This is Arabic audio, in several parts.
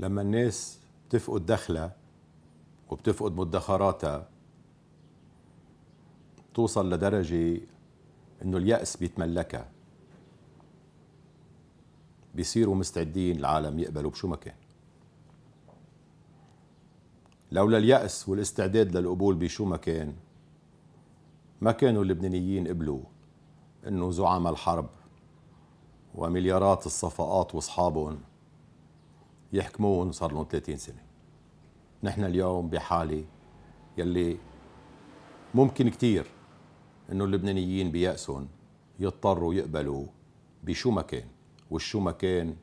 لما الناس بتفقد دخلها وبتفقد مدخراتها توصل لدرجة انه اليأس بيتملكها، بيصيروا مستعدين العالم يقبلوا بشو ما كان. لولا اليأس والاستعداد للقبول بشو ما كان، ما كانوا اللبنانيين قبلوا انه زعماء الحرب ومليارات الصفقات واصحابهم يحكمون صار لهم 30 سنة. نحن اليوم بحالة يلي ممكن كتير انه اللبنانيين بيأسهم يضطروا يقبلوا بشو ما كان، والشو ما كان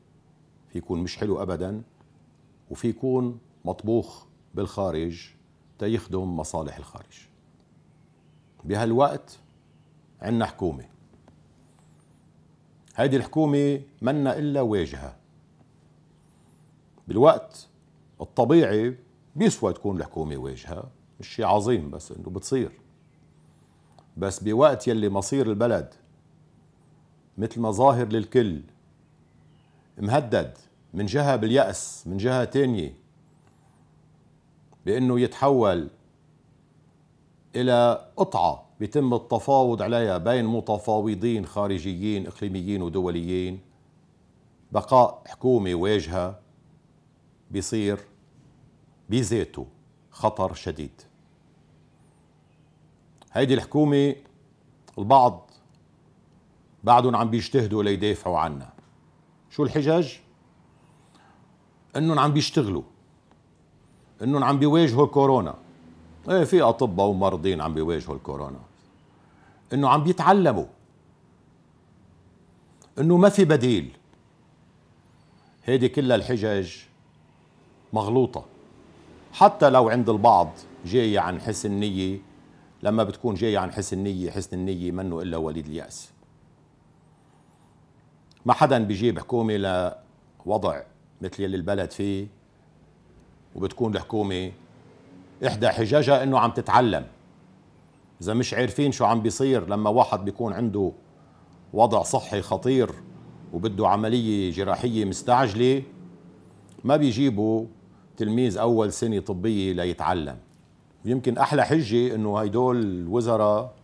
في يكون مش حلو ابدا، وفي يكون مطبوخ بالخارج تيخدم مصالح الخارج. بهالوقت عنا حكومة، هيدي الحكومة منا إلا واجهة. بالوقت الطبيعي بيسوى تكون الحكومة واجهة، مش شيء عظيم بس إنه بتصير. بس بوقت يلي مصير البلد مثل ما ظاهر للكل مهدد من جهة باليأس، من جهة تانية بأنه يتحول إلى قطعة بيتم التفاوض عليها بين متفاوضين خارجيين إقليميين ودوليين، بقاء حكومة واجهة بيصير بذاته خطر شديد. هيدي الحكومة البعض بعدهم عم بيجتهدوا ليدافعوا عنها. شو الحجج؟ انهم عم بيشتغلوا، انهم عم بيواجهوا كورونا. ايه، في اطباء ومرضين عم بيواجهوا الكورونا. انه عم بيتعلموا، انه ما في بديل. هيدي كلها الحجج مغلوطة، حتى لو عند البعض جاية عن حسن نية. لما بتكون جاية عن حسن نية، حسن النية منه إلا وليد اليأس. ما حدا بيجيب حكومة لوضع مثل يلي البلد فيه وبتكون الحكومة إحدى حججها إنه عم تتعلم. إذا مش عارفين شو عم بيصير لما واحد بيكون عنده وضع صحي خطير وبده عملية جراحية مستعجلة، ما بيجيبوا تلميذ أول سنة طبية ليتعلم. ويمكن أحلى حجة إنه هيدول الوزراء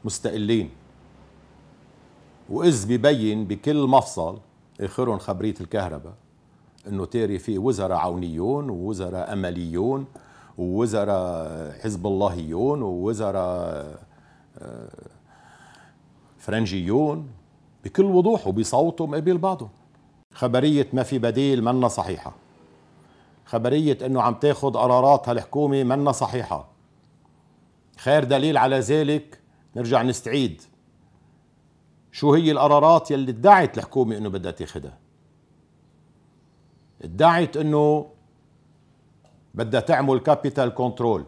مستقلين، وإذ ببين بكل مفصل آخرهم خبرية الكهرباء إنه تاري في وزراء عونيون ووزراء أمليون ووزراء حزب اللهيون ووزراء فرنجيون، بكل وضوح وبيصوتوا مقابل بعضهم. خبرية ما في بديل منا صحيحة. خبرية انه عم تاخد قرارات هالحكومة منا صحيحة. خير دليل على ذلك نرجع نستعيد شو هي القرارات يلي ادعت الحكومة انه بدها تاخدها. ادعت انه بدها تعمل كابيتال كنترول،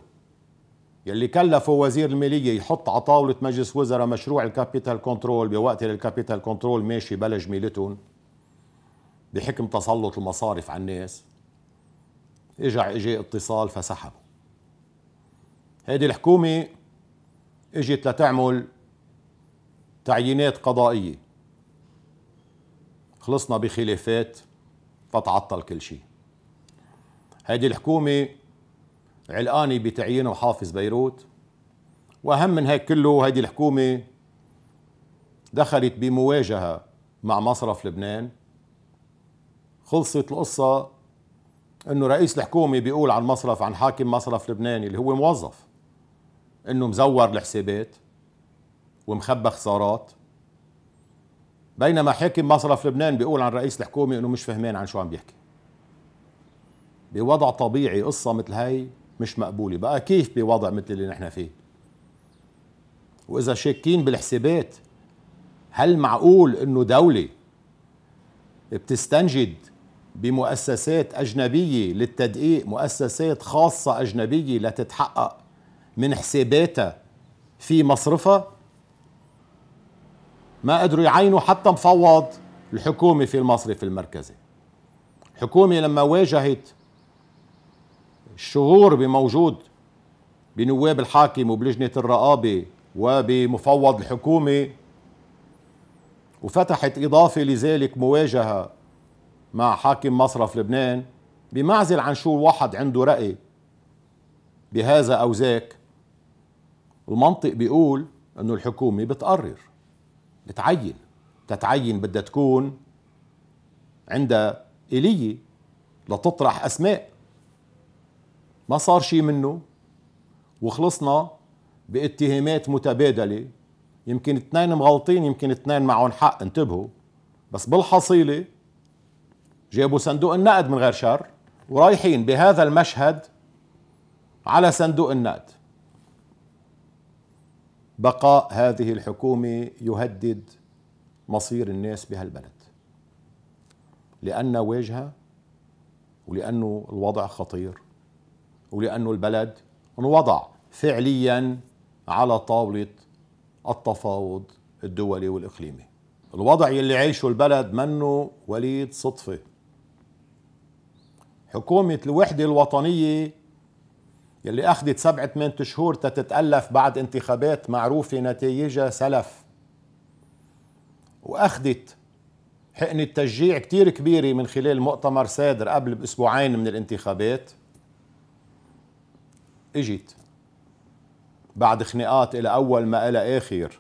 يلي كلفوا وزير المالية يحط على طاولة مجلس وزراء مشروع الكابيتال كنترول بوقت الكابيتال كنترول ماشي بلا جميلتهم بحكم تسلط المصارف على الناس. اجى اتصال فسحبوا. هيدي الحكومة اجت لتعمل تعيينات قضائية، خلصنا بخلافات فتعطل كل شيء. هيدي الحكومة علقانة بتعيين حافظ بيروت، وأهم من هيك كله هيدي الحكومة دخلت بمواجهة مع مصرف لبنان. خلصت القصة انه رئيس الحكومة بيقول عن مصرف، عن حاكم مصرف لبنان اللي هو موظف، انه مزور الحسابات ومخبى خسارات، بينما حاكم مصرف لبنان بيقول عن رئيس الحكومة انه مش فهمان عن شو عم بيحكي. بوضع طبيعي قصة مثل هاي مش مقبولة. بقى كيف بوضع مثل اللي نحن فيه؟ وإذا شاكين بالحسابات، هل معقول انه دولة بتستنجد بمؤسسات أجنبية للتدقيق، مؤسسات خاصة أجنبية لتتحقق من حساباتها في مصرفها؟ ما قدروا يعينوا حتى مفوض الحكومة في المصرف المركزي. الحكومة لما واجهت الشهور بموجود بنواب الحاكم وبلجنة الرقابة وبمفوض الحكومة، وفتحت إضافة لذلك مواجهة مع حاكم مصرف لبنان، بمعزل عن شو واحد عنده رأي بهذا أو ذاك. المنطق بيقول أنه الحكومة بتقرر، بتعين، تتعين بدها تكون عندها إلية لتطرح أسماء. ما صار شيء منه وخلصنا باتهامات متبادلة، يمكن 2 مغلطين يمكن 2 معهم حق، انتبهوا، بس بالحصيلة جابوا صندوق النقد من غير شر ورايحين بهذا المشهد على صندوق النقد. بقاء هذه الحكومة يهدد مصير الناس بهالبلد، لأنها واجهة، ولأنه الوضع خطير، ولأنه البلد انوضع فعليا على طاولة التفاوض الدولي والإقليمي. الوضع يلي عيشه البلد منه وليد صدفة. حكومة الوحدة الوطنية يلي أخذت 7-8 شهور تتألف بعد انتخابات معروفة نتائجها سلف، وأخذت حقنة تشجيع كتير كبيرة من خلال مؤتمر سادر قبل بأسبوعين من الانتخابات، اجت بعد خناقات إلى أول ما إلى آخر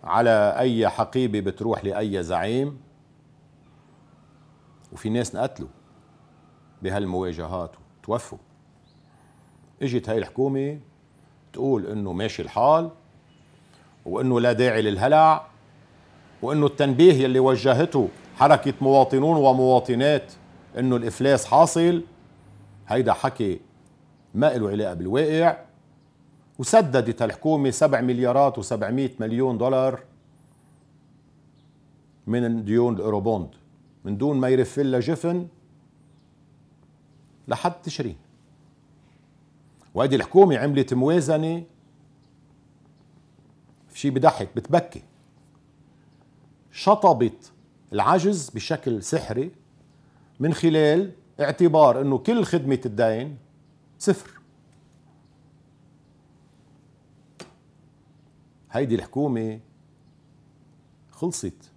على أي حقيبة بتروح لأي زعيم، وفي ناس انقتلوا بهالمواجهات وتوفوا. اجت هاي الحكومة تقول انه ماشي الحال، وانه لا داعي للهلع، وانه التنبيه يلي وجهته حركة مواطنون ومواطنات انه الافلاس حاصل، هيدا حكي ما له علاقة بالواقع. وسددت الحكومة 7 مليارات و700 مليون دولار من ديون الاوروبوند من دون ما يرفل لها جفن لحد تشرين. وهذه الحكومة عملت موازنة شيء بضحك بتبكي، شطبت العجز بشكل سحري من خلال اعتبار انه كل خدمة الدين صفر. هيدي الحكومة خلصت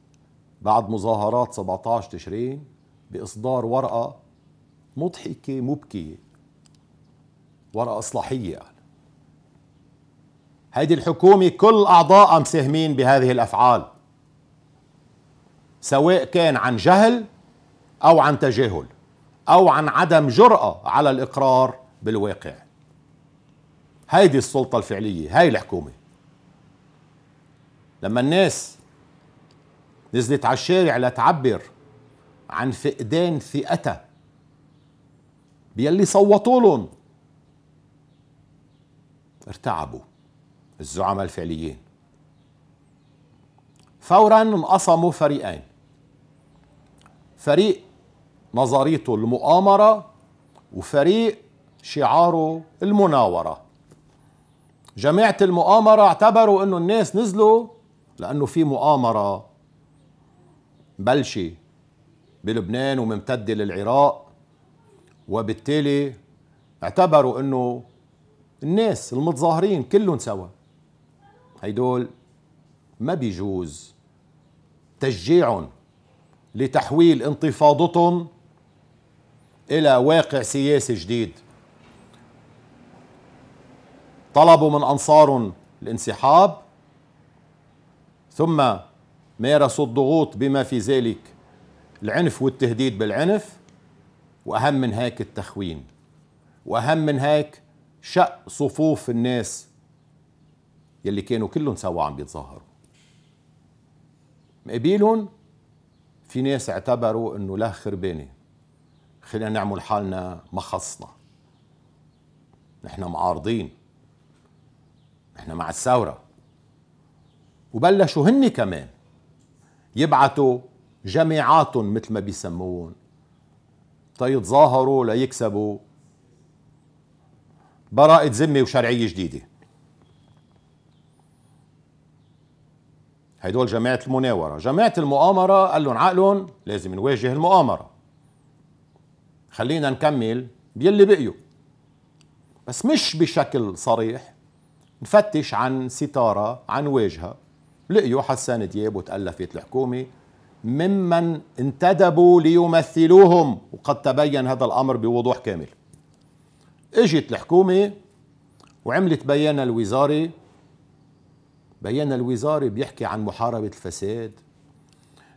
بعد مظاهرات 17 تشرين بإصدار ورقة مضحكة مبكية، ورقة إصلاحية يعني. هيدي الحكومة كل أعضائها مساهمين بهذه الأفعال، سواء كان عن جهل أو عن تجاهل أو عن عدم جرأة على الإقرار بالواقع. هيدي السلطة الفعلية، هاي الحكومة. لما الناس نزلت على الشارع لتعبر عن فقدان ثقتها بيلي صوتوا لهم، ارتعبوا الزعماء الفعليين. فورا انقسموا فريقين، فريق نظريته المؤامرة وفريق شعاره المناورة. جماعة المؤامرة اعتبروا انه الناس نزلوا لانه في مؤامرة بلشة بلبنان وممتدة للعراق، وبالتالي اعتبروا انه الناس المتظاهرين كلهم سوا، هيدول ما بيجوز تشجيعهم لتحويل انتفاضتهم إلى واقع سياسي جديد. طلبوا من أنصارهم الانسحاب، ثم مارسوا الضغوط بما في ذلك العنف والتهديد بالعنف، وأهم من هيك التخوين، وأهم من هيك شق صفوف الناس يلي كانوا كلهم سوا عم بيتظاهروا. مقابلهم في ناس اعتبروا انه له خربانه، خلينا نعمل حالنا ما خصنا، نحن معارضين، نحن مع الثوره. وبلشوا هن كمان يبعتوا جماعاتهم مثل ما بيسموهم تيتظاهروا ليكسبوا براءة ذمة وشرعية جديدة. هيدول جماعة المناورة. جماعة المؤامرة قال لهم عقلهم لازم نواجه المؤامرة، خلينا نكمل بيلي بقيوا، بس مش بشكل صريح، نفتش عن ستارة عن واجهة. لقيوا حسان دياب وتألفت الحكومة ممن انتدبوا ليمثلوهم، وقد تبين هذا الأمر بوضوح كامل. اجت الحكومة وعملت بيان الوزاري. بيان الوزاري بيحكي عن محاربة الفساد،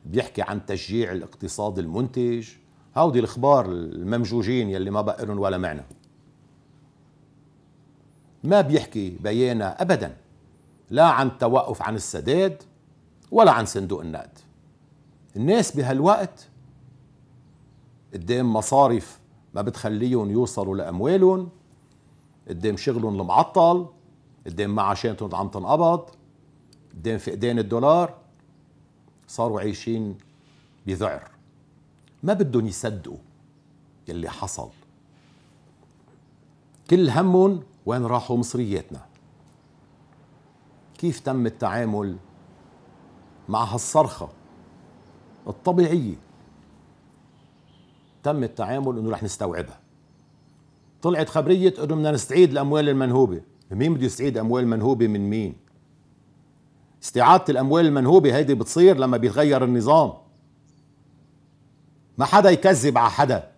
بيحكي عن تشجيع الاقتصاد المنتج، هودي الأخبار الممجوجين يلي ما بقرن ولا معنى. ما بيحكي بيانا أبدا لا عن التوقف عن السداد ولا عن صندوق النقد. الناس بهالوقت قدام مصارف ما بتخليهم يوصلوا لأموالهم، قدام شغلهم المعطل، قدام معاشاتهم عم تنقبض، قدام فقدان الدولار، صاروا عايشين بذعر. ما بدهم يصدقوا يلي حصل. كل همهم وين راحوا مصرياتنا. كيف تم التعامل مع هالصرخة الطبيعية؟ تم التعامل انه رح نستوعبها. طلعت خبرية انه بدنا نستعيد الاموال المنهوبة. مين بده يستعيد اموال منهوبة من مين؟ استعادة الاموال المنهوبة هيدي بتصير لما بيتغير النظام. ما حدا يكذب على حدا،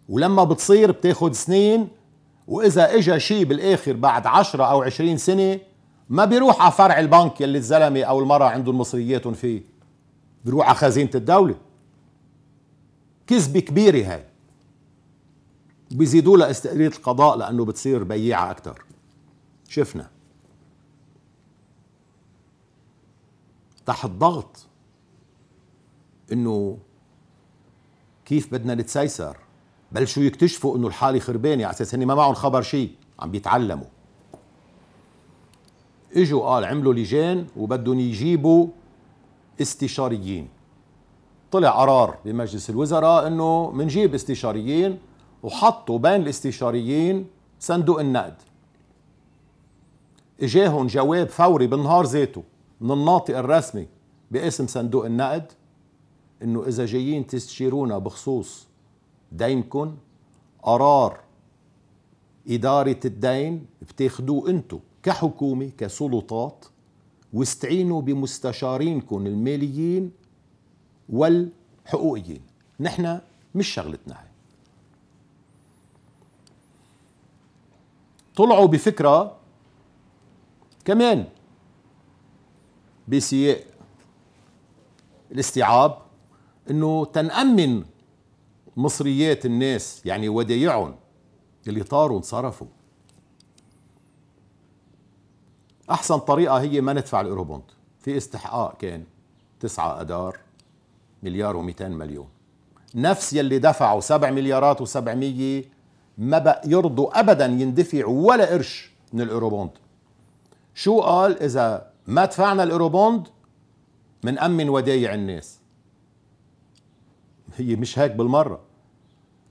ولما بتصير بتاخد سنين، واذا اجا شيء بالاخر بعد 10 او 20 سنة ما بيروح على فرع البنك يلي الزلمة او المرأة عندهم مصرياتهم فيه، بيروح على خزينة الدولة. كذبة كبيرة هاي. بيزيدوا لها استقرارية القضاء لأنه بتصير بياعة أكتر. شفنا تحت ضغط إنه كيف بدنا نتسيسر، بلشوا يكتشفوا إنه الحالة خربانة على أساس إني ما معهم خبر شيء، عم بيتعلموا. إجوا قال عملوا لجان وبدهم يجيبوا استشاريين. طلع قرار بمجلس الوزراء انه منجيب استشاريين، وحطوا بين الاستشاريين صندوق النقد. اجاهم جواب فوري بالنهار ذاته من الناطق الرسمي باسم صندوق النقد انه اذا جايين تستشيرونا بخصوص دينكم، قرار إدارة الدين بتاخدوه انتو كحكومة كسلطات، واستعينوا بمستشارينكم الماليين والحقوقيين. نحن مش شغلتنا هاي. طلعوا بفكرة كمان بسياق الاستيعاب انه تنأمن مصريات الناس، يعني ودايعهم اللي طاروا انصرفوا. احسن طريقة هي ما ندفع الايروبوند. في استحقاق كان 9 اذار مليار و200 مليون. نفس يلي دفعوا 7 مليارات و700 ما بقى يرضوا ابدا يندفعوا ولا قرش من الايروبوند. شو قال؟ اذا ما دفعنا الايروبوند منأمن ودايع الناس. هي مش هيك بالمرة،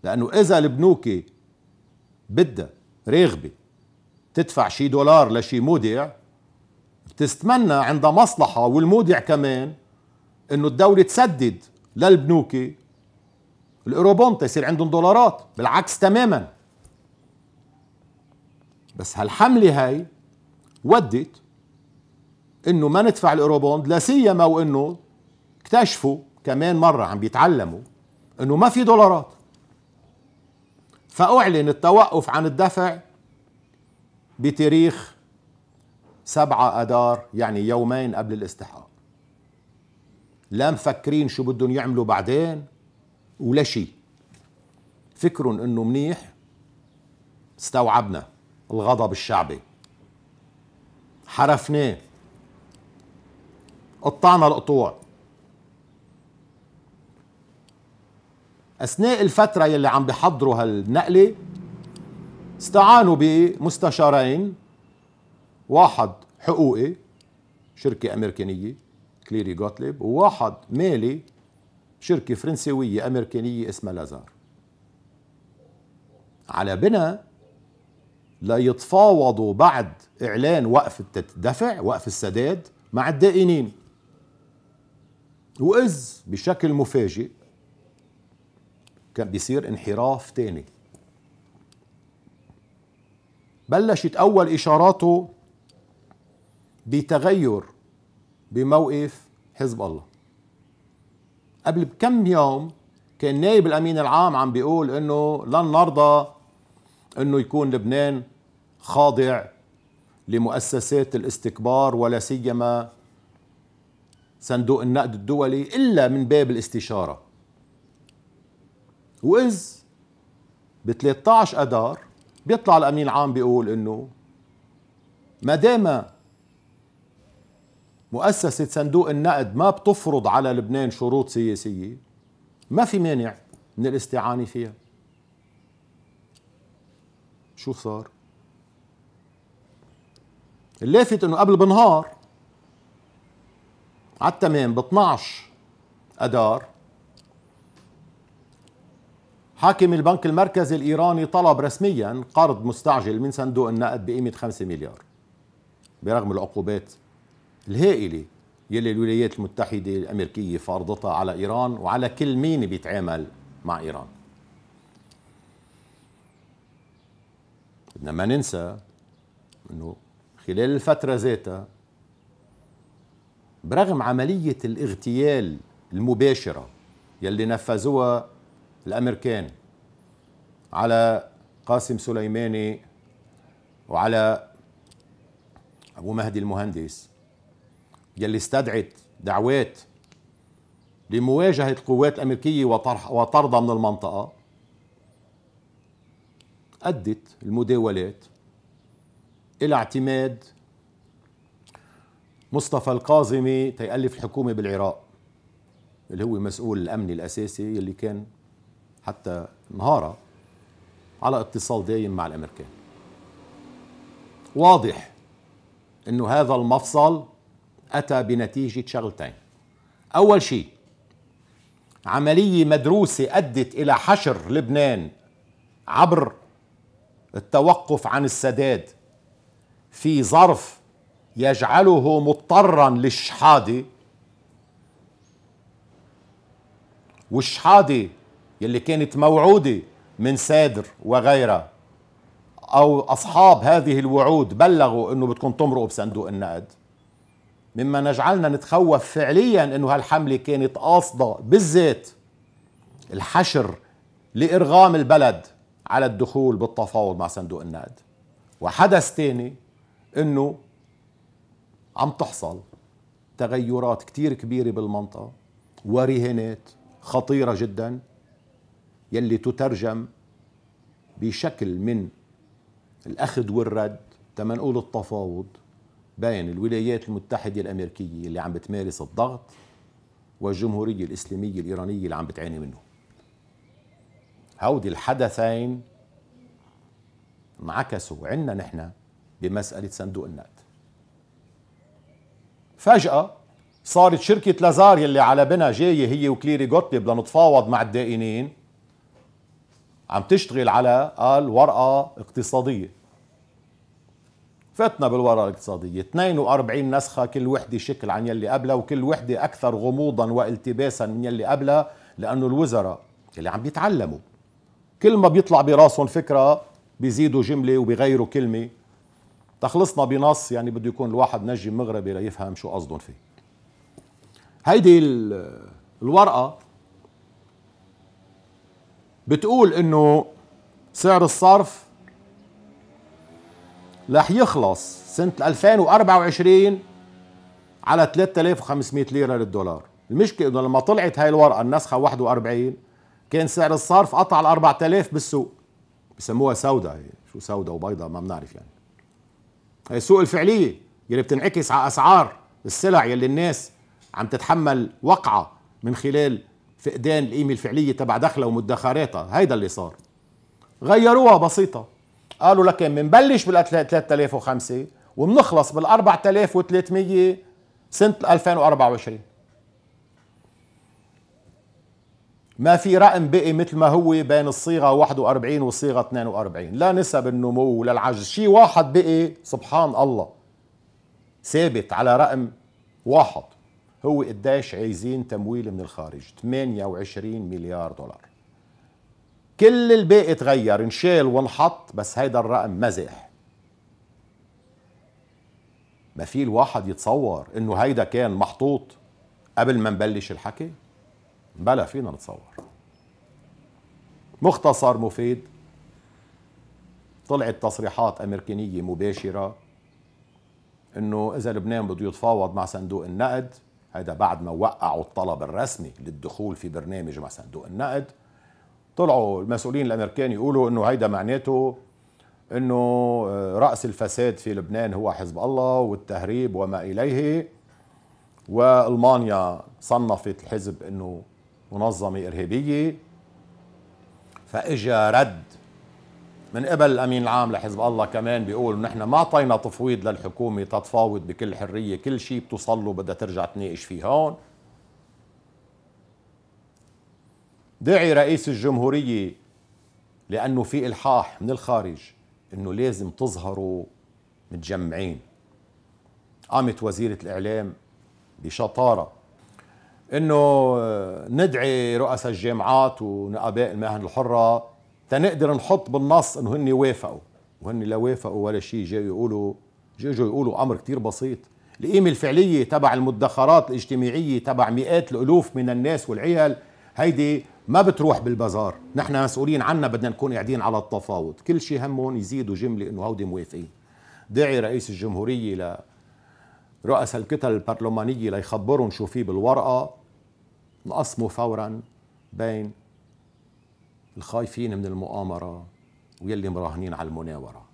لانه اذا البنوك بدها راغبة تدفع شي دولار لشي مودع، بتستمنى عند مصلحة والمودع كمان انه الدولة تسدد للبنوك الايروبوند يصير عندهم دولارات. بالعكس تماما. بس هالحملة هاي ودت انه ما ندفع الايروبوند، لا سيما وانه اكتشفوا كمان مرة عم بيتعلموا انه ما في دولارات. فاعلن التوقف عن الدفع بتاريخ 7 اذار، يعني يومين قبل الاستحقاق. لا مفكرين شو بدهم يعملوا بعدين ولا شيء. فكرهم انه منيح. استوعبنا الغضب الشعبي، حرفناه، قطعنا القطوع. اثناء الفترة يلي عم بيحضروا هالنقلة استعانوا بمستشارين، واحد حقوقي شركة أمريكانية كليري جوتليب، وواحد مالي شركة فرنسوية أمريكانية اسمها لازار، على بناء لا يتفاوضوا بعد إعلان وقف الدفع، وقف السداد مع الدائنين. وإذ بشكل مفاجئ كان بيصير انحراف تاني. بلشت أول إشاراته بتغير بموقف حزب الله. قبل بكم يوم كان نائب الأمين العام عم بيقول إنه لن نرضى إنه يكون لبنان خاضع لمؤسسات الاستكبار ولا سيما صندوق النقد الدولي إلا من باب الاستشارة. وإذ ب 13 أذار بيطلع الأمين العام بيقول إنه ما دام مؤسسة صندوق النقد ما بتفرض على لبنان شروط سياسية ما في مانع من الاستعانة فيها. شو صار؟ اللافت انه قبل بنهار على التمام ب 12 اذار حاكم البنك المركزي الايراني طلب رسميا قرض مستعجل من صندوق النقد بقيمة 5 مليار برغم العقوبات الهائلة يلي الولايات المتحدة الأمريكية فارضتها على إيران وعلى كل مين بيتعامل مع إيران. بدنا ما ننسى أنه خلال الفترة ذاتها برغم عملية الاغتيال المباشرة يلي نفذوها الأمريكان على قاسم سليماني وعلى أبو مهدي المهندس يلي استدعت دعوات لمواجهة القوات الأمريكية وطردها من المنطقة، أدت المداولات إلى اعتماد مصطفى القاظمي تيألف الحكومة بالعراق اللي هو مسؤول الأمني الأساسي اللي كان حتى نهارا على اتصال دايم مع الأمريكان. واضح إنه هذا المفصل أتى بنتيجة شغلتين. أول شيء عملية مدروسة أدت إلى حشر لبنان عبر التوقف عن السداد في ظرف يجعله مضطرا للشحادة، والشحادة يلي كانت موعودة من سادر وغيرها أو أصحاب هذه الوعود بلغوا أنه بدكم تمرقوا بصندوق النقد، مما نجعلنا نتخوف فعليا أنه هالحملة كانت قاصدة بالذات الحشر لإرغام البلد على الدخول بالتفاوض مع صندوق النقد. وحدث تاني أنه عم تحصل تغيرات كتير كبيرة بالمنطقة ورهانات خطيرة جدا يلي تترجم بشكل من الأخذ والرد تما نقول التفاوض بين الولايات المتحدة الأمريكية اللي عم بتمارس الضغط والجمهورية الإسلامية الإيرانية اللي عم بتعاني منه. هودي الحدثين انعكسوا عنا نحن بمسألة صندوق النقد. فجأة صارت شركة لازار يلي على بنا جاية هي وكليري جوتليب لنتفاوض مع الدائنين عم تشتغل على قال ورقة اقتصادية. فتنا بالورقة الاقتصادية 42 نسخة كل وحدة شكل عن يلي قبلها وكل وحدة أكثر غموضا والتباسا من يلي قبلها، لأنه الوزراء اللي عم بيتعلموا كل ما بيطلع براسهم فكرة بيزيدوا جملة وبيغيروا كلمة تخلصنا بنص يعني بده يكون الواحد نجم مغربي ليفهم شو قصدهم فيه. هيدي الورقة بتقول انه سعر الصرف رح يخلص سنة 2024 على 3500 ليرة للدولار. المشكلة انه لما طلعت هاي الورقة النسخة 41 كان سعر الصرف قطع ال 4000 بالسوق، بسموها سوداء. هي شو سوداء وبيضاء ما بنعرف يعني. هي السوق الفعلية يلي بتنعكس على أسعار السلع يلي الناس عم تتحمل وقعة من خلال فقدان القيمة الفعلية تبع دخلها ومدخراتها. هيدا اللي صار. غيروها بسيطة، قالوا لكن منبلش بال 3005 ومنخلص بال 4300 سنة 2024. ما في رقم بقي مثل ما هو بين الصيغة 41 والصيغة 42، لا نسب النمو ولا العجز، شيء واحد بقي سبحان الله ثابت على رقم واحد، هو قديش عايزين تمويل من الخارج؟ 28 مليار دولار. كل الباقي تغير انشال وانحط، بس هيدا الرقم مزح. ما في الواحد يتصور انه هيدا كان محطوط قبل ما نبلش الحكي؟ بلا فينا نتصور. مختصر مفيد، طلعت تصريحات أمريكانية مباشرة إنه إذا لبنان بده يتفاوض مع صندوق النقد، هذا بعد ما وقعوا الطلب الرسمي للدخول في برنامج مع صندوق النقد، طلعوا المسؤولين الأمريكان يقولوا إنه هيدا معناته إنه رأس الفساد في لبنان هو حزب الله والتهريب وما إليه، وألمانيا صنفت الحزب إنه منظمة إرهابية. فإجا رد من قبل الأمين العام لحزب الله كمان بيقول نحن ما أعطينا تفويض للحكومة تتفاوض بكل حرية، كل شيء بتوصل له بدها ترجع تناقش فيه هون. داعي رئيس الجمهورية لأنه في إلحاح من الخارج إنه لازم تظهروا متجمعين. قامت وزيرة الإعلام بشطارة إنه ندعي رؤساء الجامعات ونقاباء المهن الحرة تنقدر نحط بالنص إنه هن وافقوا، وهن لا وافقوا ولا شيء. جاوا يقولوا أمر كتير بسيط، القيمة الفعلية تبع المدخرات الاجتماعية تبع مئات الألوف من الناس والعيال هيدي ما بتروح بالبازار، نحن مسؤولين عنها، بدنا نكون قاعدين على التفاوض. كل شيء همهم يزيدوا جملة إنه هودي موافقين. داعي رئيس الجمهورية لرؤساء الكتل البرلمانية ليخبرهم شو فيه بالورقة، نقسموا فورا بين الخايفين من المؤامرة ويلي مراهنين على المناورة.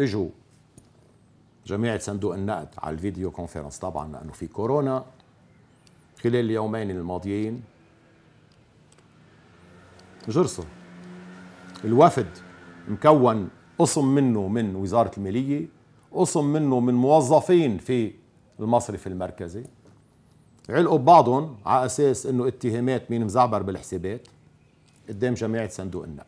اجوا جماعة صندوق النقد على الفيديو كونفرنس طبعا لأنه في كورونا خلال اليومين الماضيين، جرسوا الوفد مكون قسم منه من وزارة المالية، قسم منه من موظفين في المصرف المركزي، علقوا ببعضهم على أساس إنه اتهامات مين مزعبر بالحسابات قدام جماعة صندوق النقد.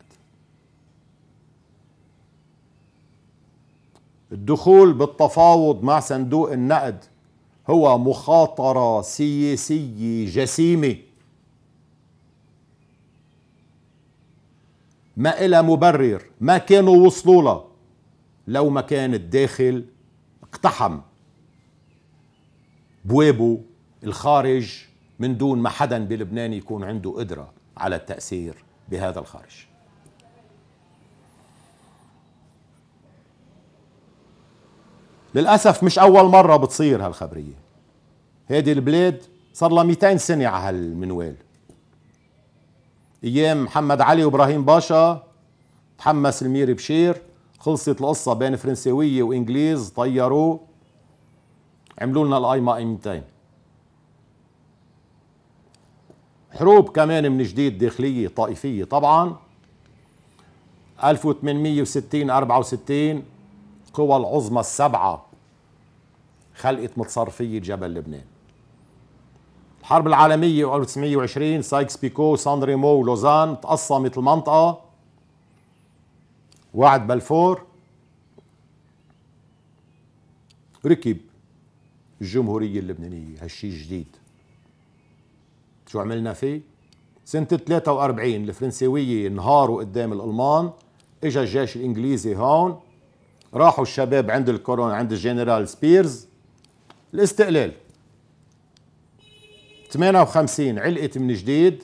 الدخول بالتفاوض مع صندوق النقد هو مخاطرة سياسية جسيمة ما إلها مبرر، ما كانوا وصلوا لها لو ما كان الداخل اقتحم بوابه الخارج من دون ما حدا بلبنان يكون عنده قدرة على التأثير بهذا الخارج. للأسف مش أول مرة بتصير هالخبرية، هذه البلاد صار لها 200 سنة على هالمنوال. أيام محمد علي وإبراهيم باشا تحمس المير بشير، خلصت القصة بين فرنساوية وإنجليز، طيروه عملوا لنا القايمة 200. حروب كمان من جديد داخلية طائفية طبعا. 1860 64 القوى العظمى السبعة خلقت متصرفية جبل لبنان. الحرب العالمية 1920 سايكس بيكو سان ريمو ولوزان تقسمت المنطقة، وعد بلفور، ركب الجمهورية اللبنانية هالشي جديد. شو عملنا فيه؟ سنة 43 الفرنساوية انهاروا قدام الألمان، اجا الجيش الإنجليزي هون، راحوا الشباب عند الكورونا عند الجنرال سبيرز، الاستقلال. 58 علقت من جديد،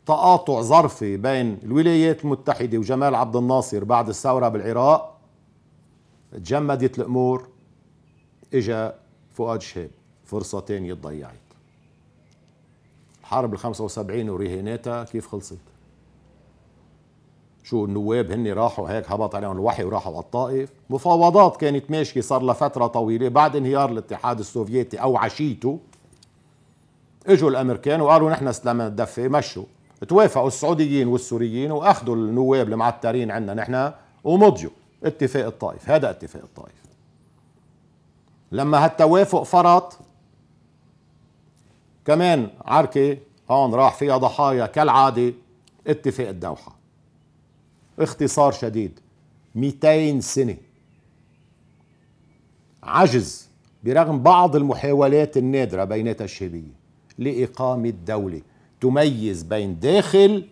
تقاطع ظرفي بين الولايات المتحدة وجمال عبد الناصر بعد الثورة بالعراق، تجمدت الأمور، اجا فؤاد شهاب، فرصة تانية ضيعت. الحرب ال 75 ورهيناتها كيف خلصت؟ شو النواب هن راحوا هيك هبط عليهم الوحي وراحوا على الطائف؟ مفاوضات كانت ماشية صار لها فترة طويلة بعد انهيار الاتحاد السوفيتي أو عشيته. اجوا الامريكان وقالوا نحن استلمنا الدفة، مشوا، توافقوا السعوديين والسوريين واخذوا النواب المعترين عندنا نحن ومضيوا اتفاق الطائف. هذا اتفاق الطائف. لما هالتوافق فرط كمان عركة هون راح فيها ضحايا كالعادة، اتفاق الدوحة. اختصار شديد، 200 سنة عجز برغم بعض المحاولات النادرة بيناتها الشعبية لإقامة دولة تميز بين داخل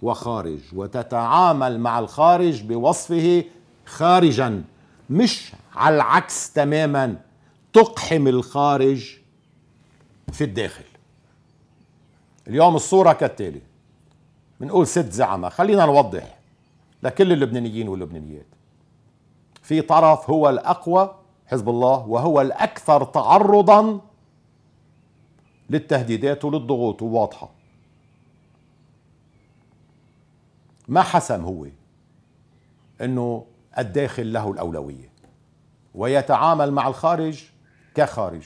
وخارج وتتعامل مع الخارج بوصفه خارجا، مش على العكس تماما تقحم الخارج في الداخل. اليوم الصورة كالتالي، بنقول 6 زعماء، خلينا نوضح لكل اللبنانيين واللبنانيات. في طرف هو الأقوى حزب الله، وهو الأكثر تعرضا للتهديدات وللضغوط، وواضحة. ما حسم هو أنه الداخل له الأولوية ويتعامل مع الخارج كخارج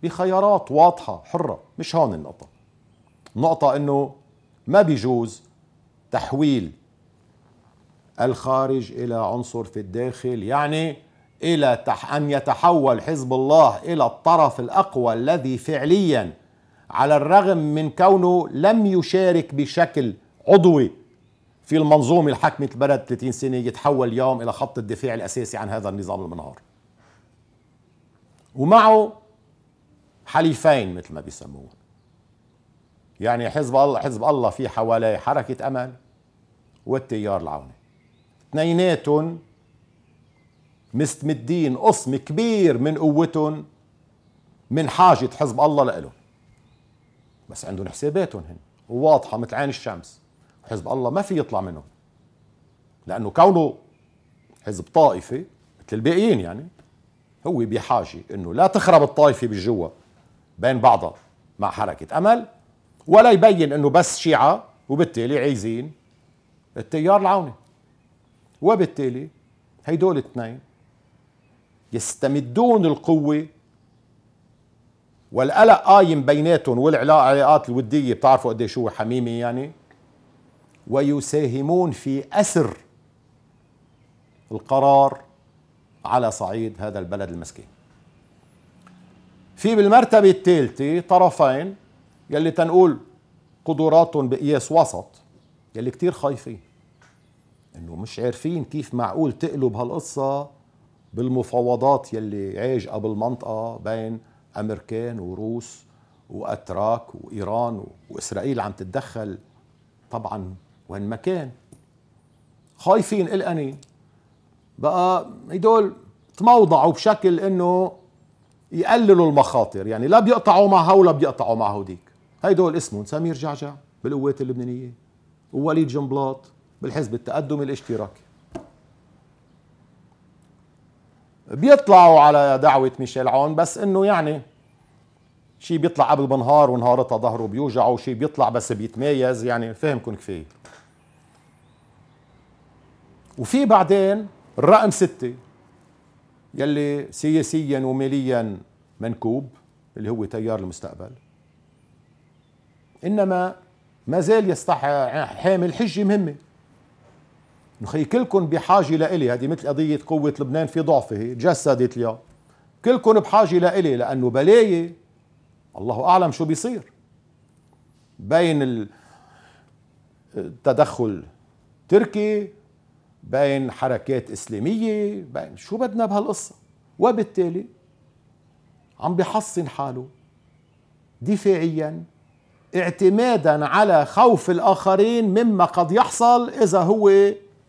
بخيارات واضحة حرة. مش هون النقطة. النقطة أنه ما بيجوز تحويل الخارج إلى عنصر في الداخل، يعني إلى أن يتحول حزب الله إلى الطرف الأقوى الذي فعليا على الرغم من كونه لم يشارك بشكل عضوي في المنظومة الحاكمة البلد 30 سنة، يتحول اليوم إلى خط الدفاع الأساسي عن هذا النظام المنهار، ومعه حليفين مثل ما بيسموه. يعني حزب الله في حواليه حركة أمل والتيار العوني، اثنيناتهم مستمدين قسم كبير من قوتهم من حاجة حزب الله لإلهم، بس عندهم حساباتهم هن وواضحة مثل عين الشمس. حزب الله ما في يطلع منهم، لأنه كونه حزب طائفي مثل الباقيين، يعني هو بحاجة إنه لا تخرب الطائفة بالجوا بين بعضها مع حركة أمل، ولا يبين إنه بس شيعة وبالتالي عايزين التيار العوني. وبالتالي هيدول الاثنين يستمدون القوة والقلق قايم بيناتهم، والعلاقات الودية بتعرفوا قديش هو حميمي يعني، ويساهمون في أسر القرار على صعيد هذا البلد المسكين. في بالمرتبة الثالثة طرفين يلي تنقول قدراتهم بقياس وسط، يلي كتير خايفين انه مش عارفين كيف معقول تقلب هالقصة بالمفاوضات يلي عاجقة بالمنطقة بين امريكان وروس واتراك وايران واسرائيل عم تتدخل طبعا وين ما كان. خايفين قلقانين بقى. هدول تموضعوا بشكل انه يقللوا المخاطر، يعني لا بيقطعوا مع هولا بيقطعوا مع هوديك. هيدول اسمهم سمير جعجع بالقوات اللبنانية ووليد جنبلاط بالحزب التقدمي الاشتراكي. بيطلعوا على دعوة ميشيل عون، بس انه يعني شي بيطلع قبل بنهار ونهارتها ظهره بيوجعه، وشي بيطلع بس بيتميز، يعني فهمكم كفاية. وفي بعدين الرقم 6 يلي سياسيا وماليا منكوب اللي هو تيار المستقبل، انما ما زال حامل حجة مهمة انه خي كلكم بحاجة لإلي. هذه مثل قضية قوة لبنان في ضعفه جسدت اليوم، كلكم بحاجة لإلي، لأنه بلاية الله أعلم شو بيصير بين التدخل تركي، بين حركات إسلامية، بين شو بدنا بهالقصة. وبالتالي عم بيحصن حاله دفاعيا اعتمادا على خوف الآخرين مما قد يحصل إذا هو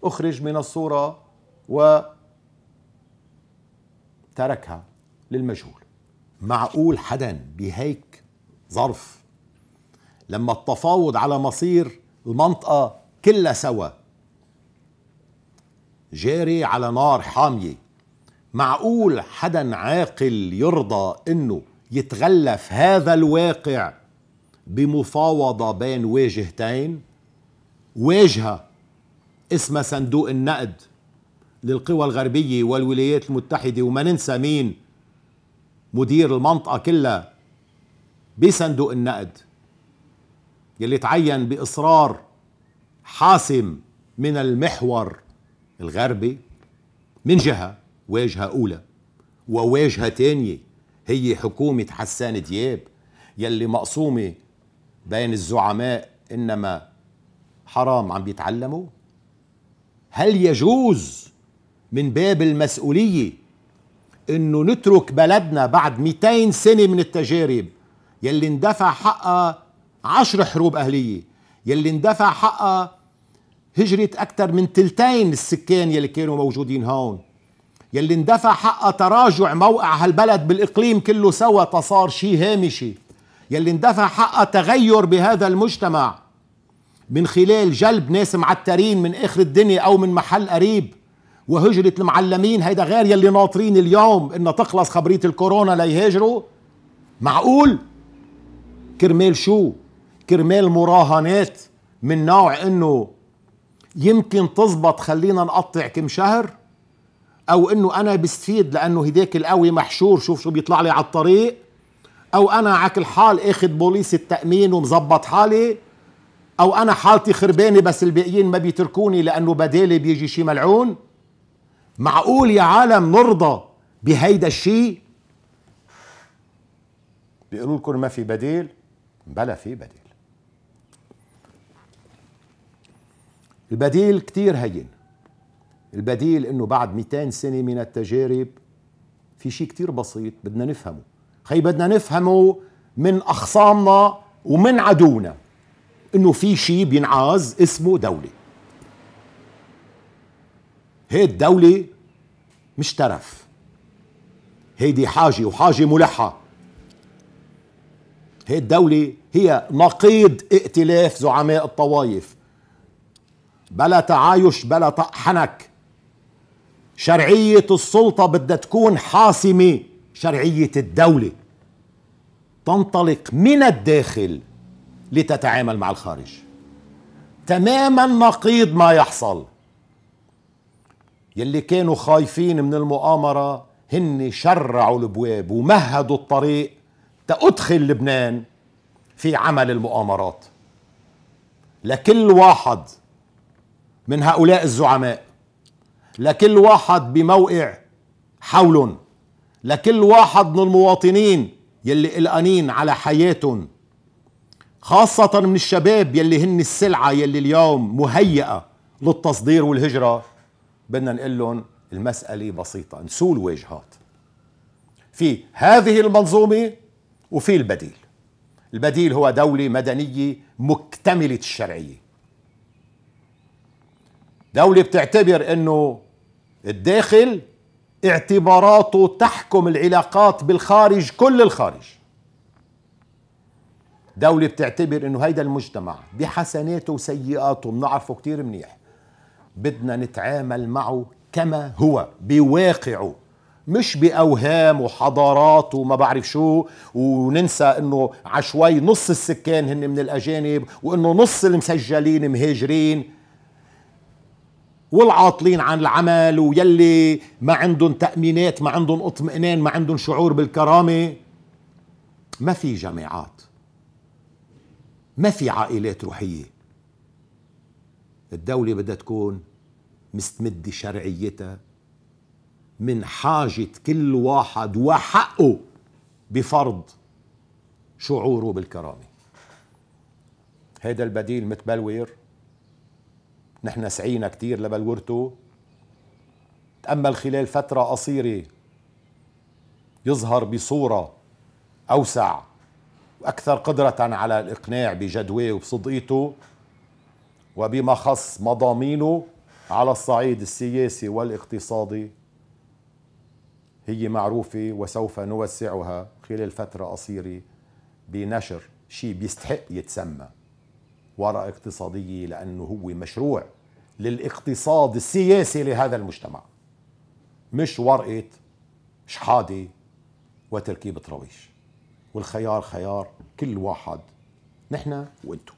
أخرج من الصورة وتركها للمجهول. معقول حدا بهيك ظرف لما التفاوض على مصير المنطقة كلها سوا جاري على نار حامية، معقول حدا عاقل يرضى انه يتغلف هذا الواقع بمفاوضة بين واجهتين؟ واجهة اسمها صندوق النقد للقوى الغربية والولايات المتحدة، وما ننسى مين مدير المنطقة كلها بصندوق النقد يلي تعين بإصرار حاسم من المحور الغربي من جهة، واجهة أولى. وواجهة تانية هي حكومة حسان دياب يلي مقسومة بين الزعماء، إنما حرام عم بيتعلموا. هل يجوز من باب المسؤولية إنه نترك بلدنا بعد 200 سنة من التجارب يلي اندفع حقها 10 حروب أهلية، يلي اندفع حقها هجرة أكثر من 2/3 السكان يلي كانوا موجودين هون، يلي اندفع حقها تراجع موقع هالبلد بالإقليم كله سوا تصار شيء هامشي، يلي اندفع حقها تغير بهذا المجتمع من خلال جلب ناس معترين من آخر الدنيا أو من محل قريب وهجرة المعلمين، هيدا غير يلي ناطرين اليوم إن تخلص خبرية الكورونا ليهاجروا. معقول؟ كرمال شو؟ كرمال مراهنات من نوع إنه يمكن تزبط خلينا نقطع كم شهر، أو إنه أنا بستفيد لأنه هداك القوي محشور شوف شو بيطلع لي على الطريق، أو أنا عكل حال اخذ بوليس التأمين ومزبط حالي، أو أنا حالتي خربانة بس الباقيين ما بيتركوني لأنه بدالي بيجي شي ملعون. معقول يا عالم نرضى بهيدا الشيء؟ بيقولوا لكم ما في بديل، بلا في بديل. البديل كتير هين. البديل انه بعد 200 سنة من التجارب في شيء كتير بسيط بدنا نفهمه. بدنا نفهمه من اخصامنا ومن عدونا، انه في شيء بينعاز اسمه دولة. هي الدولة مش ترف، هيدي حاجة وحاجة ملحة. هي الدولة هي نقيض ائتلاف زعماء الطوائف، بلا تعايش بلا حنك. شرعية السلطة بدها تكون حاسمة، شرعية الدولة تنطلق من الداخل لتتعامل مع الخارج. تماما نقيض ما يحصل. يلي كانوا خايفين من المؤامرة هن شرعوا الابواب ومهدوا الطريق تأدخل لبنان في عمل المؤامرات. لكل واحد من هؤلاء الزعماء، لكل واحد بموقع حولهم، لكل واحد من المواطنين يلي قلقانين على حياتهم، خاصة من الشباب يلي هن السلعة يلي اليوم مهيئة للتصدير والهجرة، بدنا نقول لهم المسألة بسيطة، نسوا الواجهات. في هذه المنظومة وفي البديل. البديل هو دولة مدنية مكتملة الشرعية، دولة بتعتبر انه الداخل اعتباراته تحكم العلاقات بالخارج، كل الخارج. دولة بتعتبر انه هيدا المجتمع بحسناته وسيئاته بنعرفه كتير منيح، بدنا نتعامل معه كما هو بواقعه، مش بأوهام وحضارات وما بعرف شو، وننسى انه عشوائي نص السكان هن من الأجانب، وانه نص المسجلين مهاجرين والعاطلين عن العمل، ويلي ما عندهم تأمينات، ما عندهم اطمئنان، ما عندهم شعور بالكرامة. ما في جامعات، ما في عائلات روحية. الدولة بدها تكون مستمدة شرعيتها من حاجة كل واحد وحقه بفرض شعوره بالكرامة. هذا البديل متبلور، نحن سعينا كتير لبلورته. تأمل خلال فترة قصيرة يظهر بصورة أوسع وأكثر قدرة على الإقناع بجدواه وبصدقيته وبما خص مضامينه على الصعيد السياسي والاقتصادي. هي معروفة وسوف نوسعها خلال فترة قصيرة بنشر شيء بيستحق يتسمى ورقة اقتصادية، لأنه هو مشروع للاقتصاد السياسي لهذا المجتمع، مش ورقة شحادة وتركيبة رويش. والخيار خيار كل واحد، نحن وانتم.